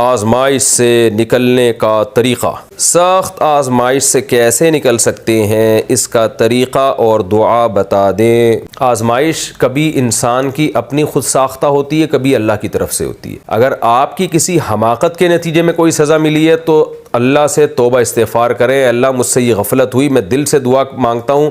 آزمائش سے نکلنے کا طریقہ۔ سخت آزمائش سے کیسے نکل سکتے ہیں، اس کا طریقہ اور دعا بتا دیں۔ آزمائش کبھی انسان کی اپنی خود ساختہ ہوتی ہے، کبھی اللہ کی طرف سے ہوتی ہے۔ اگر آپ کی کسی حماقت کے نتیجے میں کوئی سزا ملی ہے تو اللہ سے توبہ استغفار کریں، اللہ مجھ سے یہ غفلت ہوئی، میں دل سے دعا مانگتا ہوں،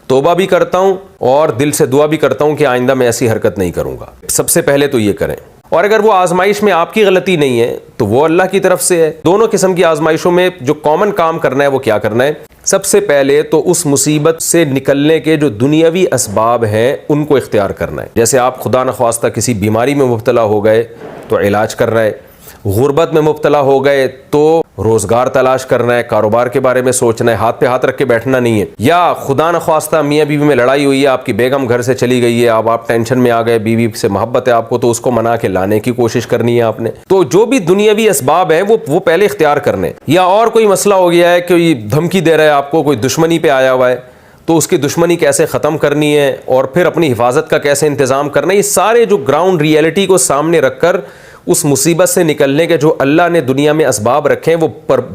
توبہ بھی کرتا ہوں اور دل سے دعا بھی کرتا ہوں کہ آئندہ میں ایسی حرکت نہیں کروں گا۔ سب سے پہلے تو یہ کریں۔ اور اگر وہ آزمائش میں آپ کی غلطی نہیں ہے تو وہ اللہ کی طرف سے ہے۔ دونوں قسم کی آزمائشوں میں جو کامن کام کرنا ہے وہ کیا کرنا ہے؟ سب سے پہلے تو اس مصیبت سے نکلنے کے جو دنیاوی اسباب ہیں ان کو اختیار کرنا ہے۔ جیسے آپ خدا نخواستہ کسی بیماری میں مبتلا ہو گئے تو علاج کرنا ہے، غربت میں مبتلا ہو گئے تو روزگار تلاش کرنا ہے، کاروبار کے بارے میں سوچنا ہے، ہاتھ پہ ہاتھ رکھ کے بیٹھنا نہیں ہے۔ یا خدا نخواستہ میاں بیوی میں لڑائی ہوئی ہے، آپ کی بیگم گھر سے چلی گئی ہے، اب آپ ٹینشن میں آ گئے، بیوی سے محبت ہے آپ کو تو اس کو منا کے لانے کی کوشش کرنی ہے آپ نے۔ تو جو بھی دنیاوی اسباب ہیں وہ پہلے اختیار کرنے۔ یا اور کوئی مسئلہ ہو گیا ہے کہ دھمکی دے رہا ہے آپ کو، کوئی دشمنی پہ آیا ہوا ہے تو اس کی دشمنی کیسے ختم کرنی ہے اور پھر اپنی حفاظت کا کیسے انتظام کرنا ہے، یہ سارے جو گراؤنڈ ریئلٹی کو سامنے رکھ کر اس مصیبت سے نکلنے کے جو اللہ نے دنیا میں اسباب رکھے ہیں وہ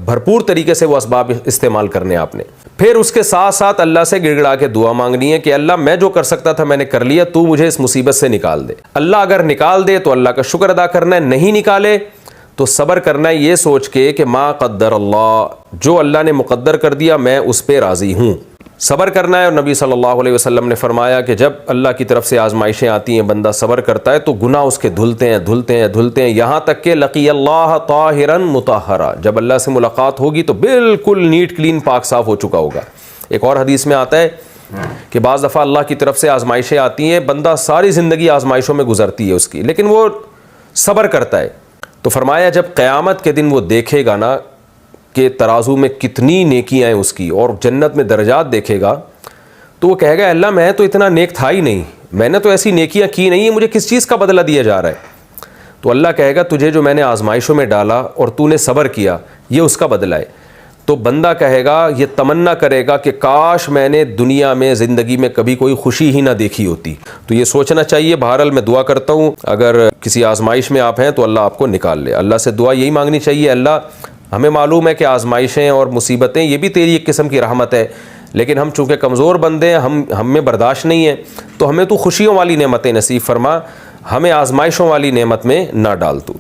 بھرپور طریقے سے وہ اسباب استعمال کرنے آپ نے۔ پھر اس کے ساتھ ساتھ اللہ سے گڑ گڑا کے دعا مانگنی ہے کہ اللہ میں جو کر سکتا تھا میں نے کر لیا، تو مجھے اس مصیبت سے نکال دے۔ اللہ اگر نکال دے تو اللہ کا شکر ادا کرنا ہے، نہیں نکالے تو صبر کرنا ہے یہ سوچ کے کہ ما قدر اللہ، جو اللہ نے مقدر کر دیا میں اس پہ راضی ہوں۔ صبر کرنا ہے۔ اور نبی صلی اللہ علیہ وسلم نے فرمایا کہ جب اللہ کی طرف سے آزمائشیں آتی ہیں، بندہ صبر کرتا ہے تو گناہ اس کے دھلتے ہیں یہاں تک کہ لقی اللہ طاہرا مطہرا، جب اللہ سے ملاقات ہوگی تو بالکل نیٹ کلین پاک صاف ہو چکا ہوگا۔ ایک اور حدیث میں آتا ہے کہ بعض دفعہ اللہ کی طرف سے آزمائشیں آتی ہیں، بندہ ساری زندگی آزمائشوں میں گزرتی ہے اس کی، لیکن وہ صبر کرتا ہے۔ تو فرمایا جب قیامت کے دن وہ دیکھے گا نا کہ ترازو میں کتنی نیکیاں ہیں اس کی اور جنت میں درجات دیکھے گا تو وہ کہے گا اللہ میں تو اتنا نیک تھا ہی نہیں، میں نے تو ایسی نیکیاں کی نہیں ہیں، مجھے کس چیز کا بدلہ دیا جا رہا ہے؟ تو اللہ کہے گا تجھے جو میں نے آزمائشوں میں ڈالا اور تو نے صبر کیا یہ اس کا بدلہ ہے۔ تو بندہ کہے گا، یہ تمنا کرے گا کہ کاش میں نے دنیا میں زندگی میں کبھی کوئی خوشی ہی نہ دیکھی ہوتی۔ تو یہ سوچنا چاہیے۔ بہرحال میں دعا کرتا ہوں اگر کسی آزمائش میں آپ ہیں تو اللہ آپ کو نکال لے۔ اللہ سے دعا یہی مانگنی چاہیے، اللہ ہمیں معلوم ہے کہ آزمائشیں اور مصیبتیں یہ بھی تیری ایک قسم کی رحمت ہے، لیکن ہم چونکہ کمزور بندے ہیں، ہم میں برداشت نہیں ہے، تو ہمیں تو خوشیوں والی نعمتیں نصیب فرما، ہمیں آزمائشوں والی نعمت میں نہ ڈال تو۔